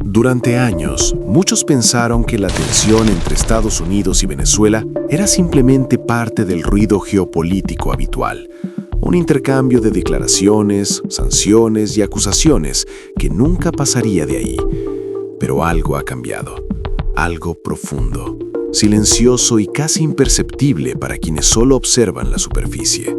Durante años, muchos pensaron que la tensión entre Estados Unidos y Venezuela era simplemente parte del ruido geopolítico habitual, un intercambio de declaraciones, sanciones y acusaciones que nunca pasaría de ahí. Pero algo ha cambiado, algo profundo, silencioso y casi imperceptible para quienes solo observan la superficie.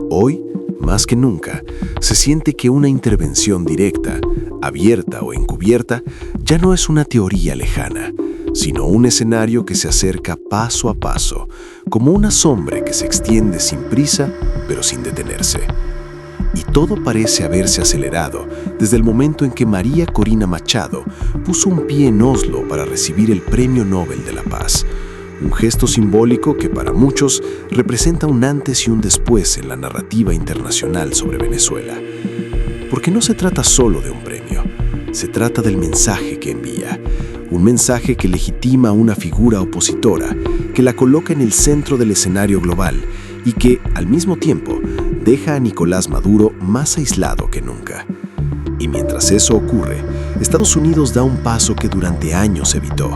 Hoy, más que nunca, se siente que una intervención directa, abierta o encubierta, ya no es una teoría lejana, sino un escenario que se acerca paso a paso, como una sombra que se extiende sin prisa, pero sin detenerse. Y todo parece haberse acelerado desde el momento en que María Corina Machado puso un pie en Oslo para recibir el Premio Nobel de la Paz, un gesto simbólico que para muchos representa un antes y un después en la narrativa internacional sobre Venezuela. Porque no se trata solo de un premio, se trata del mensaje que envía, un mensaje que legitima a una figura opositora, que la coloca en el centro del escenario global y que, al mismo tiempo, deja a Nicolás Maduro más aislado que nunca. Y mientras eso ocurre, Estados Unidos da un paso que durante años evitó: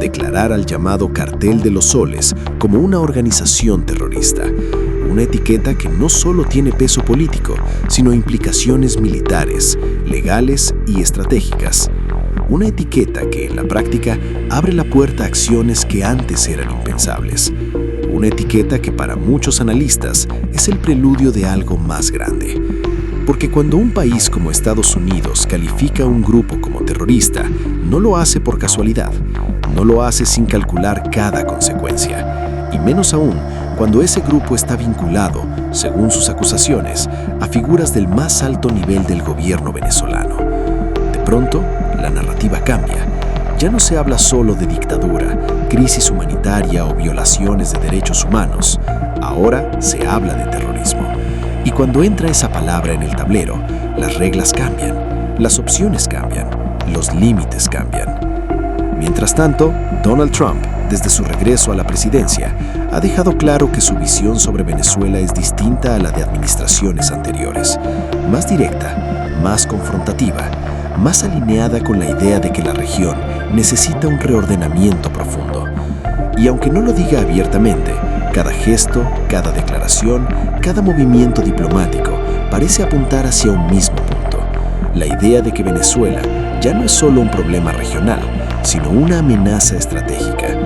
declarar al llamado Cartel de los Soles como una organización terrorista, una etiqueta que no solo tiene peso político, sino implicaciones militares, legales y estratégicas. Una etiqueta que en la práctica abre la puerta a acciones que antes eran impensables. Una etiqueta que para muchos analistas es el preludio de algo más grande. Porque cuando un país como Estados Unidos califica a un grupo como terrorista, no lo hace por casualidad, no lo hace sin calcular cada consecuencia, y menos aún cuando ese grupo está vinculado, según sus acusaciones, a figuras del más alto nivel del gobierno venezolano. De pronto, la narrativa cambia. Ya no se habla solo de dictadura, crisis humanitaria o violaciones de derechos humanos. Ahora se habla de terrorismo. Y cuando entra esa palabra en el tablero, las reglas cambian, las opciones cambian, los límites cambian. Mientras tanto, Donald Trump, desde su regreso a la presidencia, ha dejado claro que su visión sobre Venezuela es distinta a la de administraciones anteriores, más directa, más confrontativa, más alineada con la idea de que la región necesita un reordenamiento profundo. Y aunque no lo diga abiertamente, cada gesto, cada declaración, cada movimiento diplomático parece apuntar hacia un mismo punto: la idea de que Venezuela ya no es solo un problema regional, sino una amenaza estratégica,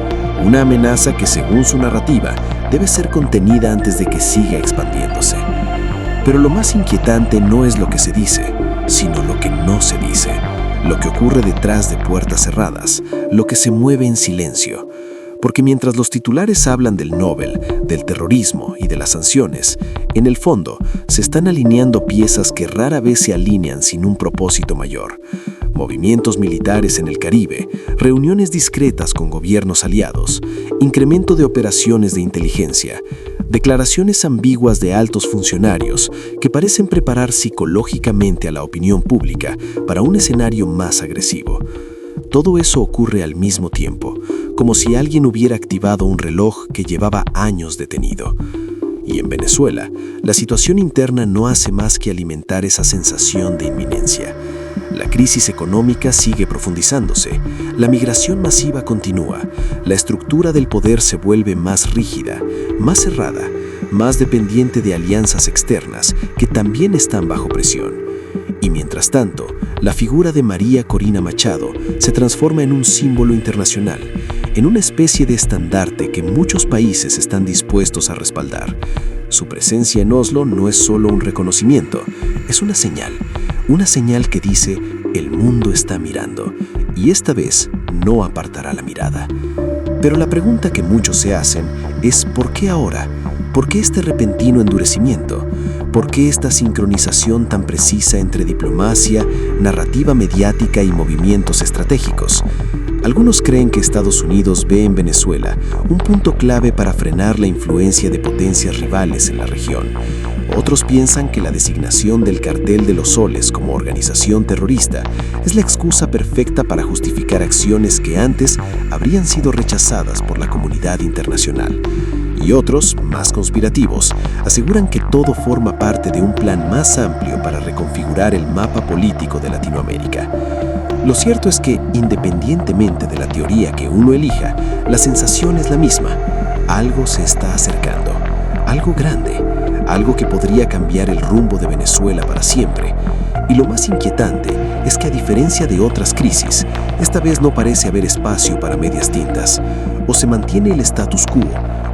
una amenaza que, según su narrativa, debe ser contenida antes de que siga expandiéndose. Pero lo más inquietante no es lo que se dice, sino lo que no se dice, lo que ocurre detrás de puertas cerradas, lo que se mueve en silencio. Porque mientras los titulares hablan del Nobel, del terrorismo y de las sanciones, en el fondo se están alineando piezas que rara vez se alinean sin un propósito mayor. Movimientos militares en el Caribe, reuniones discretas con gobiernos aliados, incremento de operaciones de inteligencia, declaraciones ambiguas de altos funcionarios que parecen preparar psicológicamente a la opinión pública para un escenario más agresivo. Todo eso ocurre al mismo tiempo, como si alguien hubiera activado un reloj que llevaba años detenido. Y en Venezuela, la situación interna no hace más que alimentar esa sensación de inminencia. La crisis económica sigue profundizándose, la migración masiva continúa, la estructura del poder se vuelve más rígida, más cerrada, más dependiente de alianzas externas que también están bajo presión. Y mientras tanto, la figura de María Corina Machado se transforma en un símbolo internacional, en una especie de estandarte que muchos países están dispuestos a respaldar. Su presencia en Oslo no es solo un reconocimiento, es una señal que dice: el mundo está mirando, y esta vez no apartará la mirada. Pero la pregunta que muchos se hacen es: ¿por qué ahora? ¿Por qué este repentino endurecimiento? ¿Por qué esta sincronización tan precisa entre diplomacia, narrativa mediática y movimientos estratégicos? Algunos creen que Estados Unidos ve en Venezuela un punto clave para frenar la influencia de potencias rivales en la región. Otros piensan que la designación del Cartel de los Soles como organización terrorista es la excusa perfecta para justificar acciones que antes habrían sido rechazadas por la comunidad internacional. Y otros, más conspirativos, aseguran que todo forma parte de un plan más amplio para reconfigurar el mapa político de Latinoamérica. Lo cierto es que, independientemente de la teoría que uno elija, la sensación es la misma. Algo se está acercando, algo grande, algo que podría cambiar el rumbo de Venezuela para siempre. Y lo más inquietante es que, a diferencia de otras crisis, esta vez no parece haber espacio para medias tintas. O se mantiene el status quo,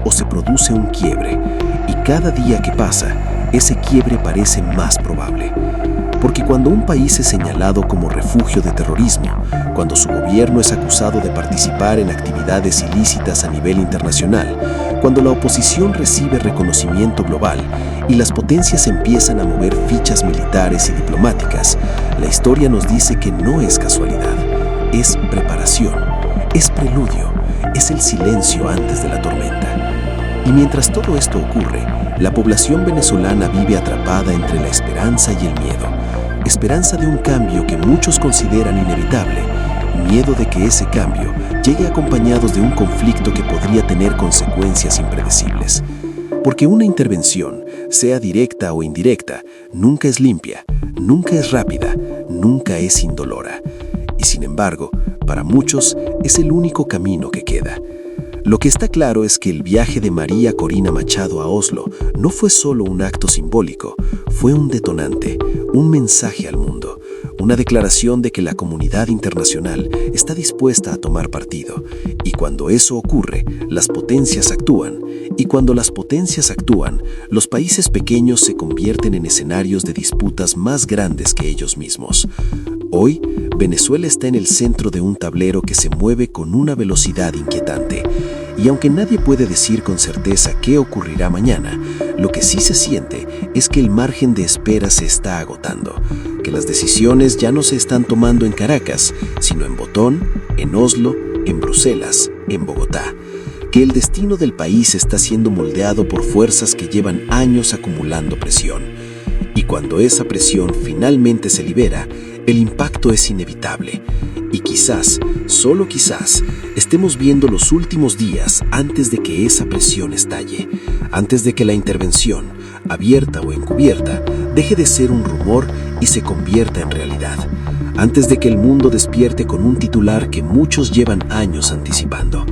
o se produce un quiebre. Y cada día que pasa, ese quiebre parece más probable. Porque cuando un país es señalado como refugio de terrorismo, cuando su gobierno es acusado de participar en actividades ilícitas a nivel internacional, cuando la oposición recibe reconocimiento global y las potencias empiezan a mover fichas militares y diplomáticas, la historia nos dice que no es casualidad, es preparación, es preludio, es el silencio antes de la tormenta. Y mientras todo esto ocurre, la población venezolana vive atrapada entre la esperanza y el miedo. Esperanza de un cambio que muchos consideran inevitable, miedo de que ese cambio llegue acompañado de un conflicto que podría tener consecuencias impredecibles. Porque una intervención, sea directa o indirecta, nunca es limpia, nunca es rápida, nunca es indolora. Y sin embargo, para muchos es el único camino que queda. Lo que está claro es que el viaje de María Corina Machado a Oslo no fue solo un acto simbólico, fue un detonante, un mensaje al mundo, una declaración de que la comunidad internacional está dispuesta a tomar partido. Y cuando eso ocurre, las potencias actúan. Y cuando las potencias actúan, los países pequeños se convierten en escenarios de disputas más grandes que ellos mismos. Hoy, Venezuela está en el centro de un tablero que se mueve con una velocidad inquietante. Y aunque nadie puede decir con certeza qué ocurrirá mañana, lo que sí se siente es que el margen de espera se está agotando, que las decisiones ya no se están tomando en Caracas, sino en Botón, en Oslo, en Bruselas, en Bogotá, que el destino del país está siendo moldeado por fuerzas que llevan años acumulando presión. Y cuando esa presión finalmente se libera, el impacto es inevitable. Y quizás, solo quizás, estemos viendo los últimos días antes de que esa presión estalle, antes de que la intervención, abierta o encubierta, deje de ser un rumor y se convierta en realidad, antes de que el mundo despierte con un titular que muchos llevan años anticipando.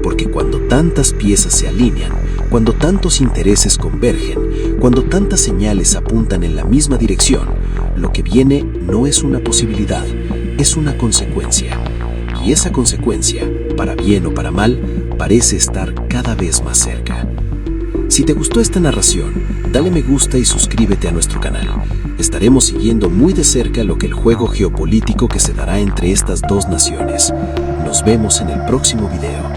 Porque cuando tantas piezas se alinean, cuando tantos intereses convergen, cuando tantas señales apuntan en la misma dirección, lo que viene no es una posibilidad, es una consecuencia. Y esa consecuencia, para bien o para mal, parece estar cada vez más cerca. Si te gustó esta narración, dale me gusta y suscríbete a nuestro canal. Estaremos siguiendo muy de cerca lo que el juego geopolítico que se dará entre estas dos naciones. Nos vemos en el próximo video.